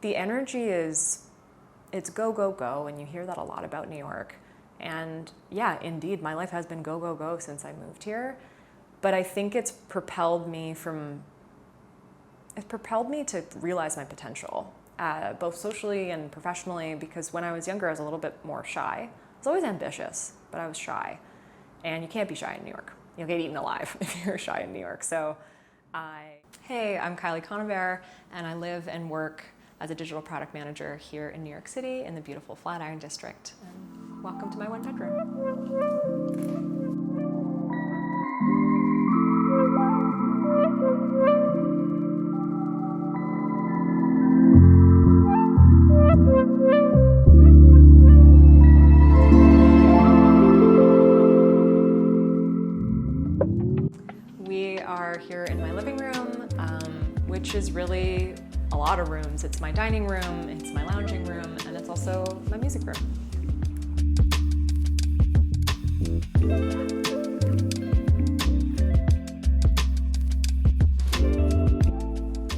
the energy it's go, go, go, and you hear that a lot about New York. And yeah, indeed, my life has been go, go, go since I moved here. But I think it's propelled me to realize my potential, both socially and professionally, because when I was younger, I was a little bit more shy. I was always ambitious, but I was shy. And you can't be shy in New York. You'll get eaten alive if you're shy in New York. So hey, I'm Kylie Conover, and I live and work as a digital product manager here in New York City in the beautiful Flatiron district. And welcome to my one bedroom. We are here in my living room, which is really a lot of rooms. It's my dining room, it's my lounging room, and it's also my music room.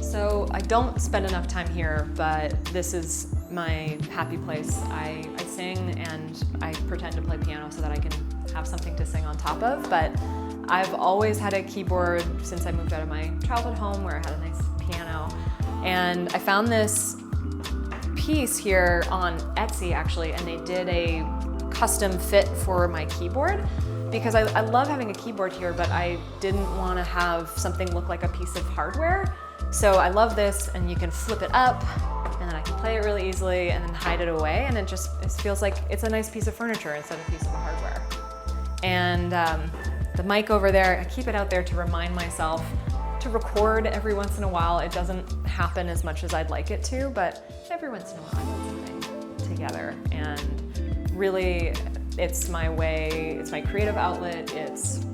So I don't spend enough time here, but this is my happy place. I sing and I pretend to play piano so that I can have something to sing on top of, but I've always had a keyboard since I moved out of my childhood home where I had a nice piano. And I found this piece here on Etsy actually, and they did a custom fit for my keyboard because I love having a keyboard here, but I didn't want to have something look like a piece of hardware. So I love this, and you can flip it up and then I can play it really easily and then hide it away, and it feels like it's a nice piece of furniture instead of a piece of hardware. And the mic over there, I keep it out there to remind myself to record every once in a while. It doesn't happen as much as I'd like it to, but every once in a while I put something together. And really, it's my way, it's my creative outlet, it's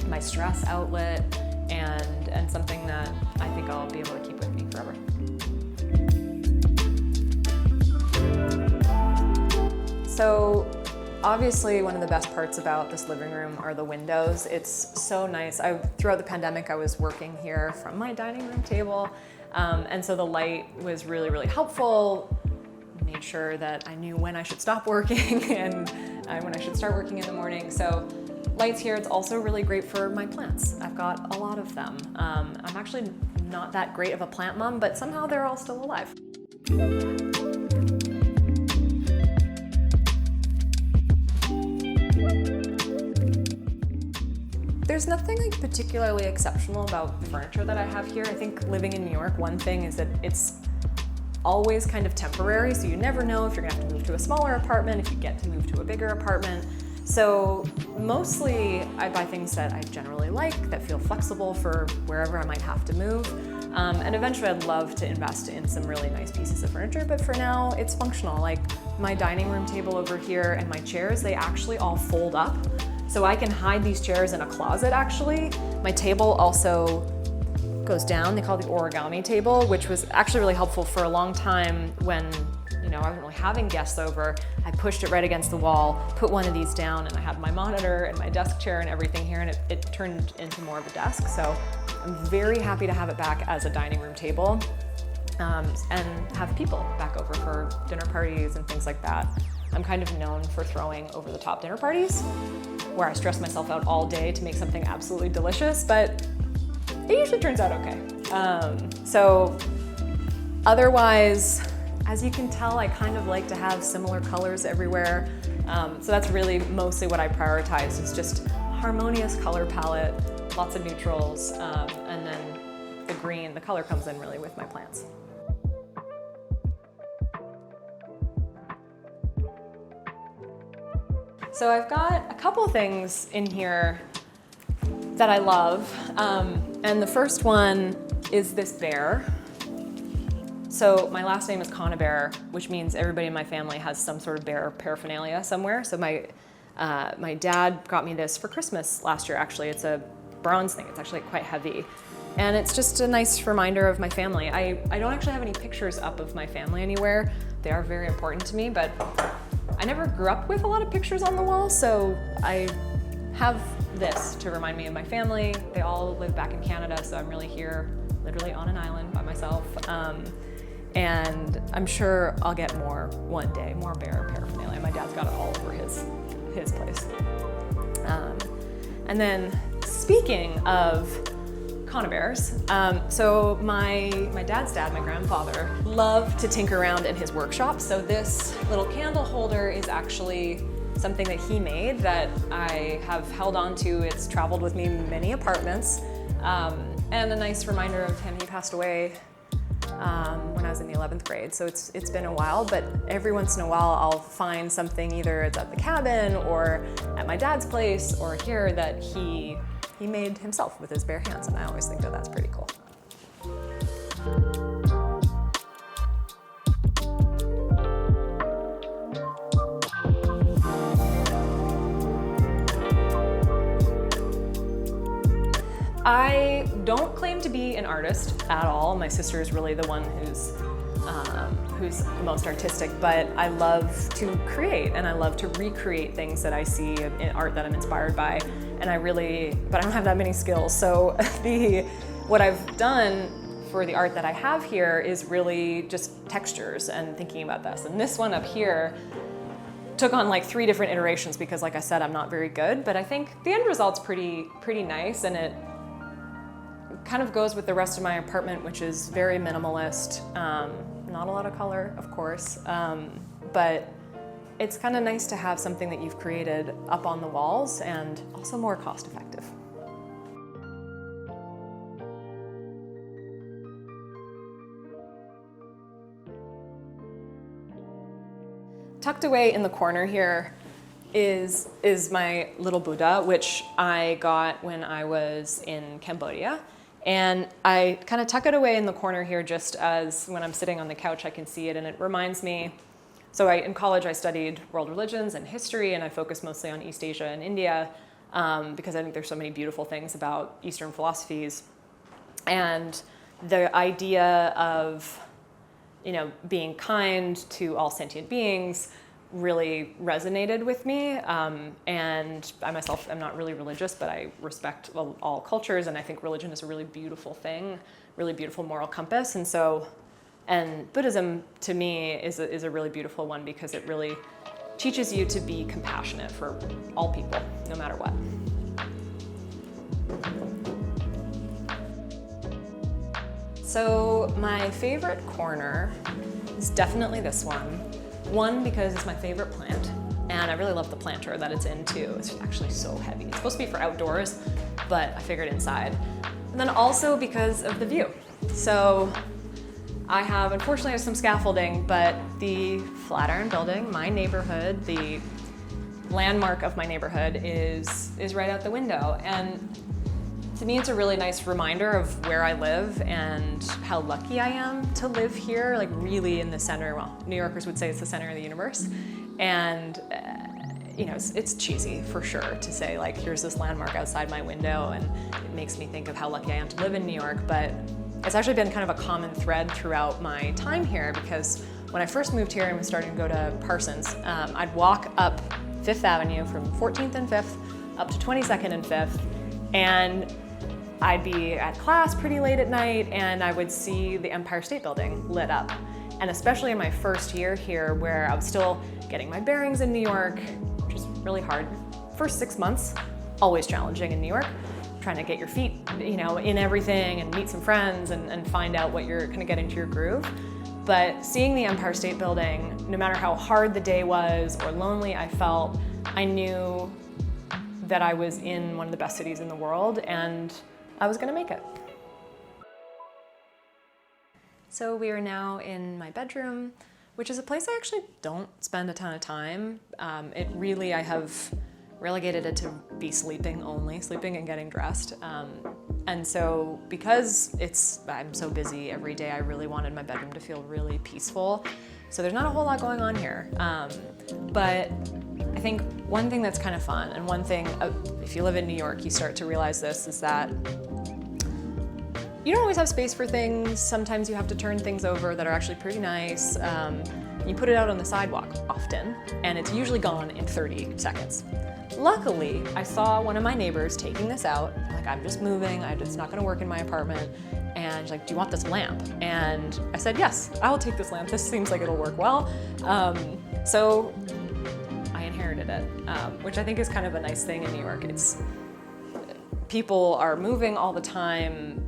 my stress outlet, and something that I think I'll be able to keep with me forever. So, obviously, one of the best parts about this living room are the windows. It's so nice. Throughout the pandemic, I was working here from my dining room table, and so the light was really, really helpful. Made sure that I knew when I should stop working and when I should start working in the morning. So lights here, it's also really great for my plants. I've got a lot of them. I'm actually not that great of a plant mom, but somehow they're all still alive. There's nothing like particularly exceptional about the furniture that I have here. I think living in New York, one thing is that it's always kind of temporary, so you never know if you're gonna have to move to a smaller apartment, if you get to move to a bigger apartment. So mostly I buy things that I generally like, that feel flexible for wherever I might have to move. And eventually I'd love to invest in some really nice pieces of furniture, but for now it's functional. Like my dining room table over here and my chairs, they actually all fold up. So I can hide these chairs in a closet actually. My table also goes down. They call it the origami table, which was actually really helpful for a long time when I wasn't really having guests over. I pushed it right against the wall, put one of these down, and I had my monitor and my desk chair and everything here, and it turned into more of a desk. So I'm very happy to have it back as a dining room table and have people back over for dinner parties and things like that. I'm kind of known for throwing over-the-top dinner parties where I stress myself out all day to make something absolutely delicious, but it usually turns out okay. So otherwise, as you can tell, I kind of like to have similar colors everywhere. So that's really mostly what I prioritize, is just harmonious color palette, lots of neutrals, and then the green, the color comes in really with my plants. So I've got a couple things in here that I love, and the first one is this bear. So my last name is Conover, which means everybody in my family has some sort of bear paraphernalia somewhere. So my dad got me this for Christmas last year, actually. It's a bronze thing. It's actually quite heavy. And it's just a nice reminder of my family. I don't actually have any pictures up of my family anywhere. They are very important to me, but I never grew up with a lot of pictures on the wall, so I have this to remind me of my family. They all live back in Canada, so I'm really here, literally on an island by myself. And I'm sure I'll get more one day, more bear paraphernalia. My dad's got it all over his place. And then speaking of conibears, so my dad's dad, my grandfather, loved to tinker around in his workshop. So this little candle holder is actually something that he made that I have held on to. It's traveled with me many apartments, and a nice reminder of him. He passed away when I was in the 11th grade, so it's been a while, but every once in a while I'll find something, either it's at the cabin or at my dad's place or here, that he made himself with his bare hands, and I always think that that's pretty cool. I don't claim to be an artist at all. My sister is really the one who's the most artistic, but I love to create and I love to recreate things that I see in art that I'm inspired by. But I don't have that many skills. So what I've done for the art that I have here is really just textures and thinking about this. And this one up here took on like 3 different iterations because, like I said, I'm not very good, but I think the end result's pretty nice, and it kind of goes with the rest of my apartment, which is very minimalist. Not a lot of color, of course, but it's kind of nice to have something that you've created up on the walls, and also more cost effective. Tucked away in the corner here is my little Buddha, which I got when I was in Cambodia. And I kind of tuck it away in the corner here just as when I'm sitting on the couch I can see it, and it reminds me. So in college I studied world religions and history, and I focused mostly on East Asia and India because I think there's so many beautiful things about Eastern philosophies. And the idea of, being kind to all sentient beings really resonated with me, and I myself am not really religious, but I respect all cultures, and I think religion is a really beautiful thing, really beautiful moral compass. And Buddhism to me is a really beautiful one because it really teaches you to be compassionate for all people, no matter what. So my favorite corner is definitely this one. One, because it's my favorite plant, and I really love the planter that it's in too. It's actually so heavy. It's supposed to be for outdoors, but I figured inside. And then also because of the view. So unfortunately I have some scaffolding, but the Flatiron building, my neighborhood, the landmark of my neighborhood is right out the window. And to me, it's a really nice reminder of where I live and how lucky I am to live here, like really in the center. Well, New Yorkers would say it's the center of the universe. And, it's cheesy for sure to say, like, here's this landmark outside my window, and it makes me think of how lucky I am to live in New York. But it's actually been kind of a common thread throughout my time here, because when I first moved here and was starting to go to Parsons, I'd walk up Fifth Avenue from 14th and 5th up to 22nd and 5th, and I'd be at class pretty late at night, and I would see the Empire State Building lit up. And especially in my first year here, where I was still getting my bearings in New York, which is really hard. First 6 months, always challenging in New York, trying to get your feet, in everything and meet some friends and find out what you're gonna get into your groove. But seeing the Empire State Building, no matter how hard the day was or lonely I felt, I knew that I was in one of the best cities in the world, and I was gonna make it. So we are now in my bedroom, which is a place I actually don't spend a ton of time. I have relegated it to be sleeping and getting dressed. And so because I'm so busy every day, I really wanted my bedroom to feel really peaceful. So there's not a whole lot going on here. But I think one thing that's kind of fun, and one thing, if you live in New York, you start to realize this, is that you don't always have space for things. Sometimes you have to turn things over that are actually pretty nice. You put it out on the sidewalk often, and it's usually gone in 30 seconds. Luckily, I saw one of my neighbors taking this out. Like, I'm just moving, it's not gonna work in my apartment. And she's like, do you want this lamp? And I said, yes, I will take this lamp. This seems like it'll work well. So I inherited it, which I think is kind of a nice thing in New York. People are moving all the time,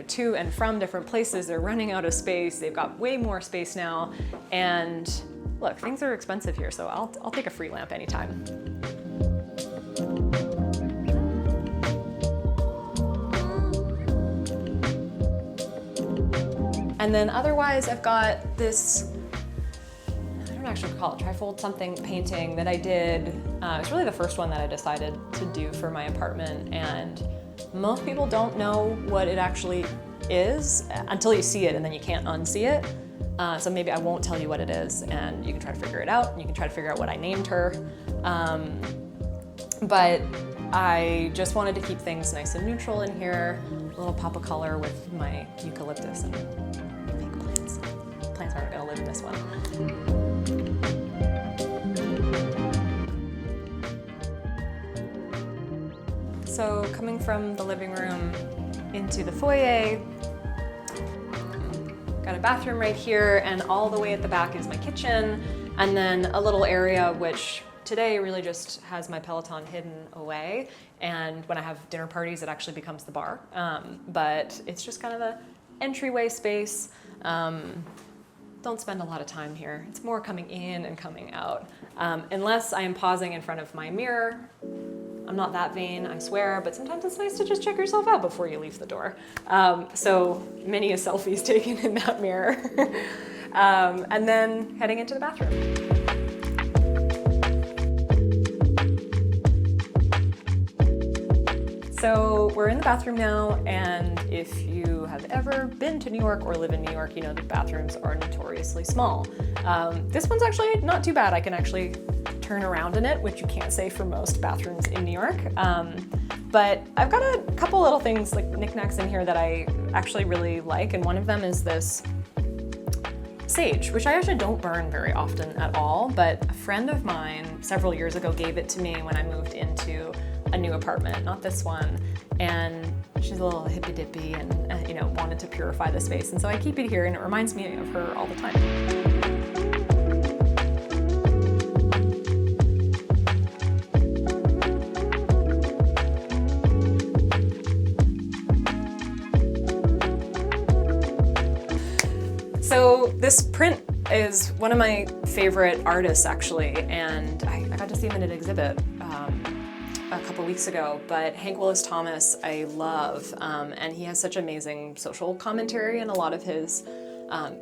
to and from different places. They're running out of space. They've got way more space now. And look, things are expensive here, so I'll take a free lamp anytime. And then otherwise, I've got this, I don't actually call it trifold something painting that I did. It's really the first one that I decided to do for my apartment, and most people don't know what it actually is until you see it, and then you can't unsee it. So maybe I won't tell you what it is, and you can try to figure it out, and you can try to figure out what I named her. But I just wanted to keep things nice and neutral in here, a little pop of color with my eucalyptus and pink plants. Plants aren't gonna live in this one. So coming from the living room into the foyer, got a bathroom right here, and all the way at the back is my kitchen, and then a little area which today really just has my Peloton hidden away, and when I have dinner parties it actually becomes the bar, but it's just kind of the entryway space. Don't spend a lot of time here. It's more coming in and coming out, unless I am pausing in front of my mirror. I'm not that vain, I swear, but sometimes it's nice to just check yourself out before you leave the door. So many a selfies taken in that mirror. And then heading into the bathroom. So we're in the bathroom now, and if you have ever been to New York or live in New York, you know that bathrooms are notoriously small. This one's actually not too bad. I can actually turn around in it, which you can't say for most bathrooms in New York. But I've got a couple little things like knickknacks in here that I actually really like, and one of them is this sage, which I actually don't burn very often at all, but a friend of mine several years ago gave it to me when I moved into a new apartment, not this one, and she's a little hippy dippy and wanted to purify the space, and so I keep it here, and it reminds me of her all the time. So this print is one of my favorite artists actually, and I got to see him in an exhibit a couple weeks ago, but Hank Willis Thomas I love, and he has such amazing social commentary in a lot of his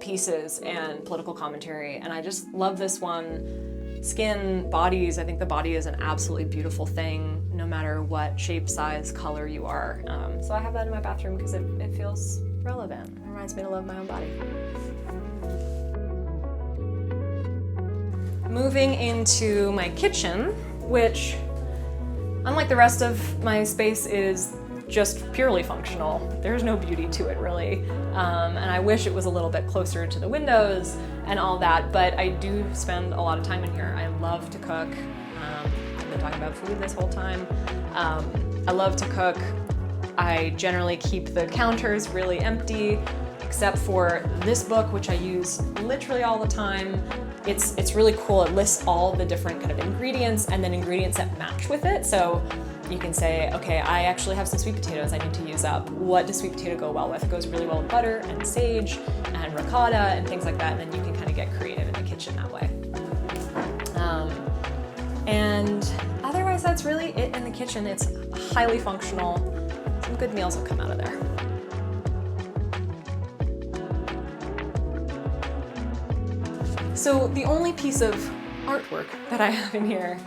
pieces and political commentary, and I just love this one. Skin, bodies, I think the body is an absolutely beautiful thing no matter what shape, size, color you are. So I have that in my bathroom because it feels relevant. It reminds me to love my own body. Moving into my kitchen, which unlike the rest of my space is just purely functional. There's no beauty to it really. And I wish it was a little bit closer to the windows and all that, but I do spend a lot of time in here. I love to cook. I've been talking about food this whole time. I love to cook. I generally keep the counters really empty, except for this book, which I use literally all the time. It's really cool. It lists all the different kind of ingredients and then ingredients that match with it. So you can say, okay, I actually have some sweet potatoes I need to use up. What does sweet potato go well with? It goes really well with butter and sage and ricotta and things like that. And then you can kind of get creative in the kitchen that way. And otherwise, that's really it in the kitchen. It's highly functional. Some good meals will come out of there. So the only piece of artwork that I have in here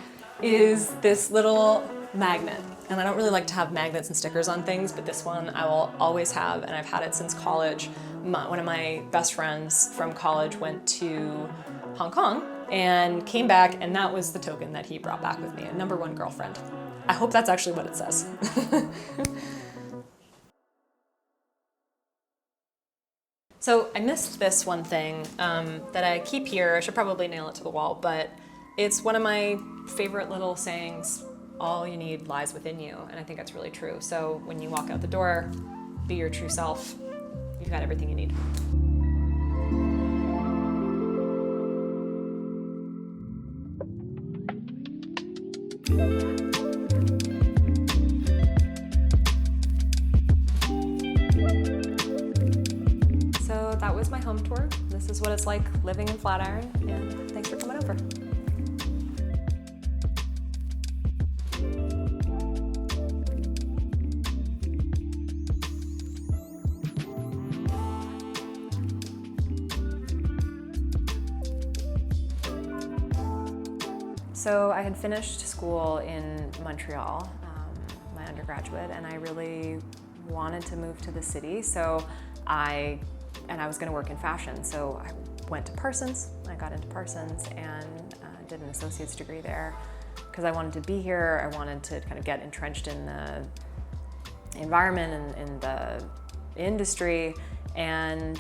is this little magnet. And I don't really like to have magnets and stickers on things, but this one I will always have, and I've had it since college. One of my best friends from college went to Hong Kong and came back, and that was the token that he brought back with me, a #1 girlfriend. I hope that's actually what it says. So I missed this one thing that I keep here. I should probably nail it to the wall, but it's one of my favorite little sayings, all you need lies within you, and I think that's really true. So when you walk out the door, be your true self, you've got everything you need. So that was my home tour. This is what it's like living in Flatiron, and thanks for coming over. So I had finished school in Montreal, my undergraduate, and I really wanted to move to the city. So I was going to work in fashion. So I went to Parsons. I got into Parsons and did an associate's degree there because I wanted to be here. I wanted to kind of get entrenched in the environment and in the industry. And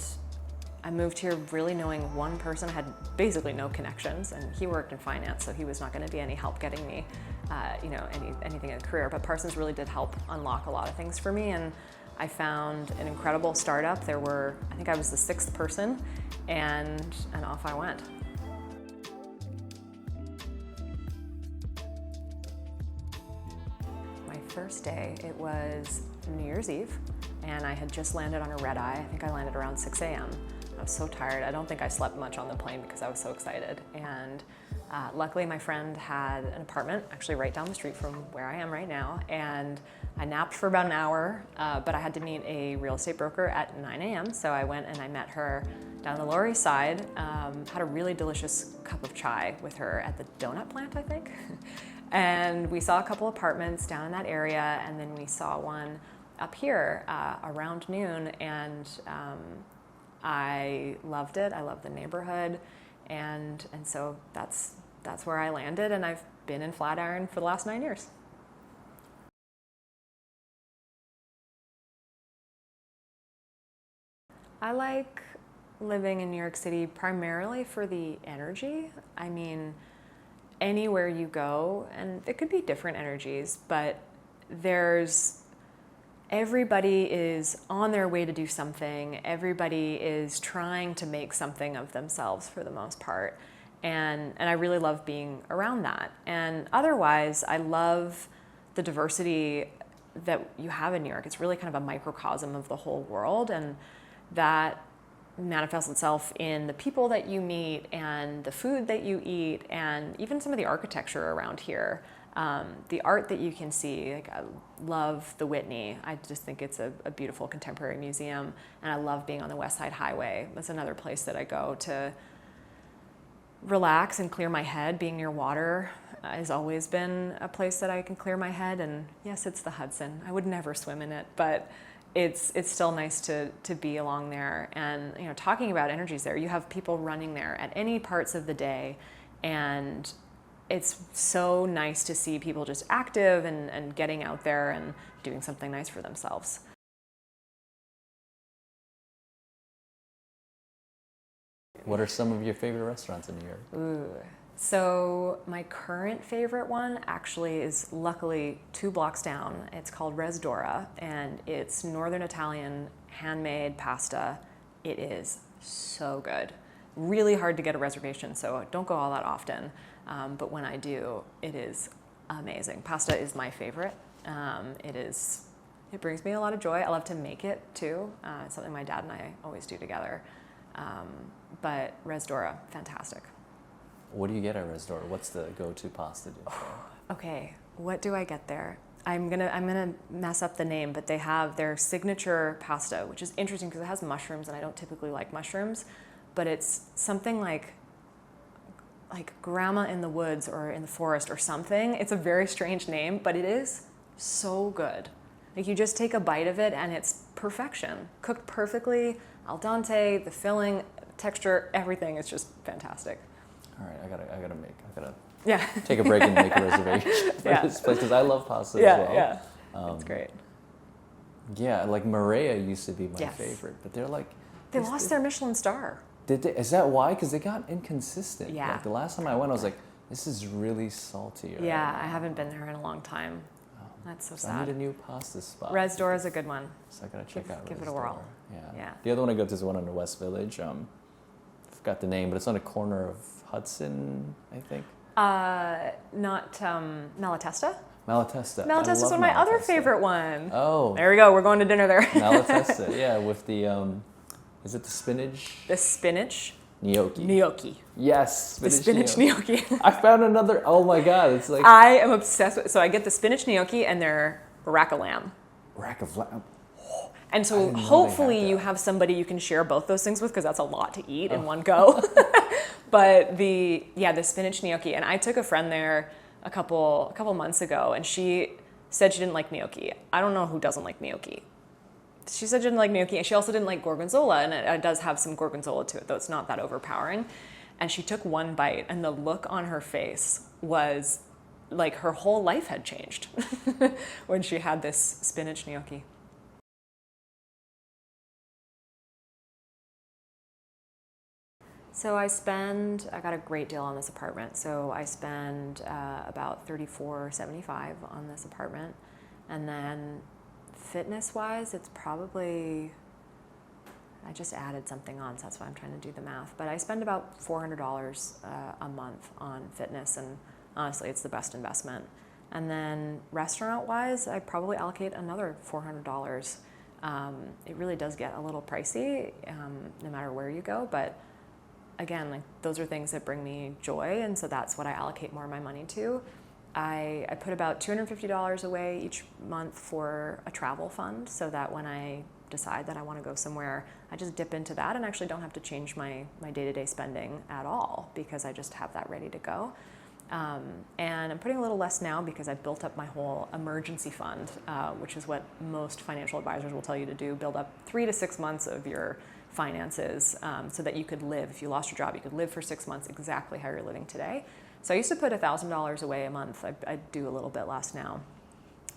I moved here really knowing one person. I had basically no connections, and he worked in finance, so he was not going to be any help getting me, anything in a career. But Parsons really did help unlock a lot of things for me, and I found an incredible startup. I think I was the 6th person, and off I went. My first day, it was New Year's Eve, and I had just landed on a red eye. I think I landed around 6 a.m. I was so tired. I don't think I slept much on the plane because I was so excited. And luckily my friend had an apartment actually right down the street from where I am right now. And I napped for about an hour, but I had to meet a real estate broker at 9 a.m. So I went and I met her down the Lower East Side, had a really delicious cup of chai with her at the donut plant, I think. And we saw a couple apartments down in that area, and then we saw one up here around noon, and I loved it. I loved the neighborhood, and so that's where I landed, and I've been in Flatiron for the last 9 years. I like living in New York City primarily for the energy. I mean, anywhere you go, and it could be different energies, but everybody is on their way to do something. Everybody is trying to make something of themselves for the most part. And I really love being around that. And otherwise, I love the diversity that you have in New York. It's really kind of a microcosm of the whole world. And that manifests itself in the people that you meet and the food that you eat and even some of the architecture around here. The art that you can see, like I love the Whitney. I just think it's a beautiful contemporary museum, and I love being on the West Side Highway. That's another place that I go to relax and clear my head. Being near water has always been a place that I can clear my head, and yes, it's the Hudson. I would never swim in it, but it's still nice to be along there. And talking about energies there, you have people running there at any parts of the day, and it's so nice to see people just active and getting out there and doing something nice for themselves. What are some of your favorite restaurants in New York? Ooh. So my current favorite one actually is luckily 2 blocks down. It's called Resdora, and it's Northern Italian handmade pasta. It is so good. Really hard to get a reservation, so don't go all that often. But when I do, it is amazing. Pasta is my favorite. It brings me a lot of joy. I love to make it too. It's something my dad and I always do together. But Resdora, fantastic. What do you get at Resdora? What's the go-to pasta dish? Okay, what do I get there? I'm gonna mess up the name, but they have their signature pasta, which is interesting because it has mushrooms, and I don't typically like mushrooms, but it's something like Grandma in the Woods or in the Forest or something. It's a very strange name, but it is so good. Like, you just take a bite of it and it's perfection. Cooked perfectly, al dente, the filling, texture, everything is just fantastic. All right, I gotta Yeah. take a break and make a reservation for this place because I love pasta as well. Yeah, it's great. Yeah, like Maria used to be my favorite, but they lost their Michelin star. Did they? Is that why? Because they got inconsistent. Yeah. Like the last time I went, I was like, this is really salty. Right? Yeah, I haven't been there in a long time. That's so So I need sad. a new pasta spot. Res Door is a good one. So I gotta check out Give Res it a whirl. Door. Yeah. Yeah. The other one I go to is the one in the West Village. I forgot the name, but it's on the corner of Hudson, I think. Not Malatesta? Malatesta. Malatesta is I love one of my other Malatesta. favorite ones. Oh. There we go. We're going to dinner there. Malatesta, yeah, with the, is it the spinach? The spinach Gnocchi. gnocchi. Yes, The spinach gnocchi. I found another, oh my God, it's like I am obsessed with, so I get the spinach gnocchi and their rack of lamb. rack of lamb. And I so didn't know they hopefully had you that. have somebody you can share both those things with because that's a lot to eat in one go. But the spinach gnocchi, and I took a friend there a couple months ago, and she said she didn't like gnocchi. I don't know who doesn't like gnocchi. She said she didn't like gnocchi, and she also didn't like gorgonzola, and it does have some gorgonzola to it, though it's not that overpowering. And she took one bite, and the look on her face was like her whole life had changed when she had this spinach gnocchi. So I got a great deal on this apartment. So I spend about $34.75 on this apartment. And then fitness-wise, it's probably, I just added something on, so that's why I'm trying to do the math. But I spend about $400 a month on fitness, and honestly, it's the best investment. And then restaurant-wise, I probably allocate another $400. It really does get a little pricey, no matter where you go, but again, like those are things that bring me joy, and so that's what I allocate more of my money to. I put about $250 away each month for a travel fund, so that when I decide that I want to go somewhere, I just dip into that and actually don't have to change my day-to-day spending at all because I just have that ready to go. And I'm putting a little less now because I've built up my whole emergency fund, which is what most financial advisors will tell you to do, build up 3 to 6 months of your finances so that you could live. If you lost your job, you could live for 6 months exactly how you're living today. So I used to put $1,000 away a month. I do a little bit less now.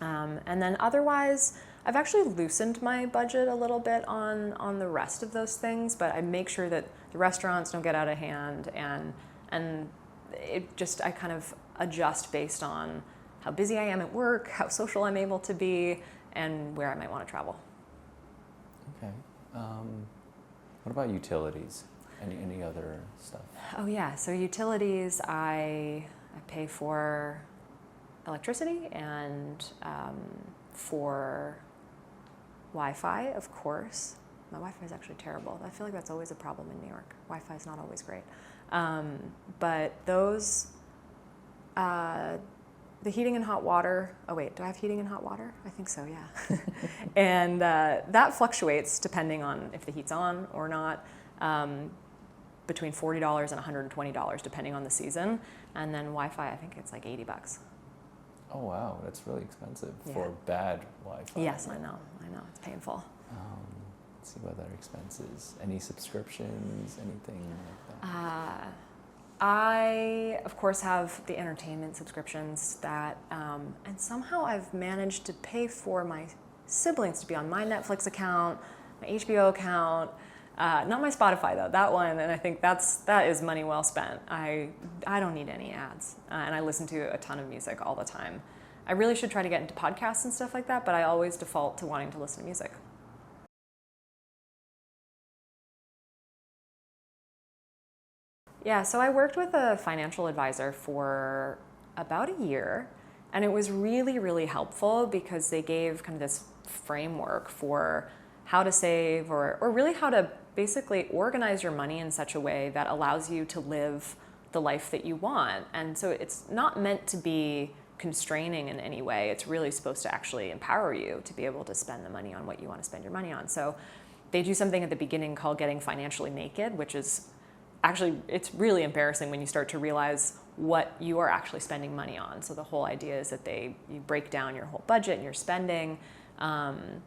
And then otherwise, I've actually loosened my budget a little bit on the rest of those things, but I make sure that the restaurants don't get out of hand, and I kind of adjust based on how busy I am at work, how social I'm able to be, and where I might want to travel. Okay. What about utilities? Any other stuff? Oh yeah, so utilities, I pay for electricity and for Wi-Fi, of course. My Wi-Fi is actually terrible. I feel like that's always a problem in New York. Wi-Fi is not always great. But those, the heating and hot water, oh wait, do I have heating and hot water? I think so, yeah. And that fluctuates depending on if the heat's on or not, between $40 and $120 depending on the season. And then Wi-Fi, I think it's like $80. Oh wow, that's really expensive Yeah. for bad Wi-Fi. Yes, I know, it's painful. Let's see what other expenses. Any subscriptions, anything like that? I, of course, have the entertainment subscriptions that, and somehow I've managed to pay for my siblings to be on my Netflix account, my HBO account, not my Spotify though, that one, and I think that is money well spent. I don't need any ads, and I listen to a ton of music all the time. I really should try to get into podcasts and stuff like that, but I always default to wanting to listen to music. Yeah, so I worked with a financial advisor for about a year, and it was really, really helpful because they gave kind of this framework for how to save or really how to basically organize your money in such a way that allows you to live the life that you want. And so it's not meant to be constraining in any way. It's really supposed to actually empower you to be able to spend the money on what you want to spend your money on. So they do something at the beginning called getting financially naked, which is actually, it's really embarrassing when you start to realize what you are actually spending money on. So the whole idea is that you break down your whole budget and your spending, and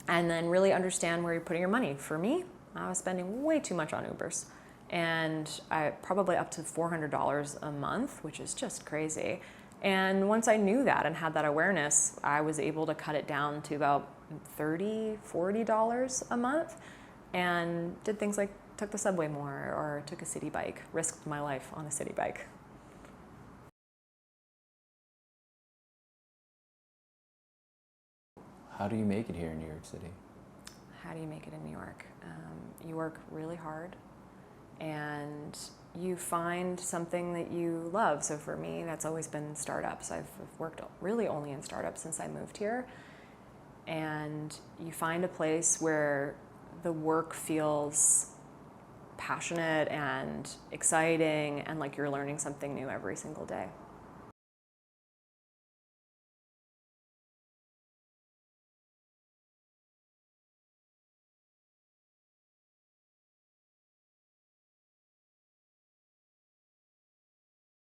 then really understand where you're putting your money. For me, I was spending way too much on Ubers, and I probably up to $400 a month, which is just crazy. And once I knew that and had that awareness, I was able to cut it down to about $30, $40 a month, and did things like took the subway more or took a city bike, risked my life on a city bike. How do you make it here in New York City? How do you make it in New York? You work really hard and you find something that you love. So for me, that's always been startups. I've worked really only in startups since I moved here. And you find a place where the work feels passionate and exciting and like you're learning something new every single day.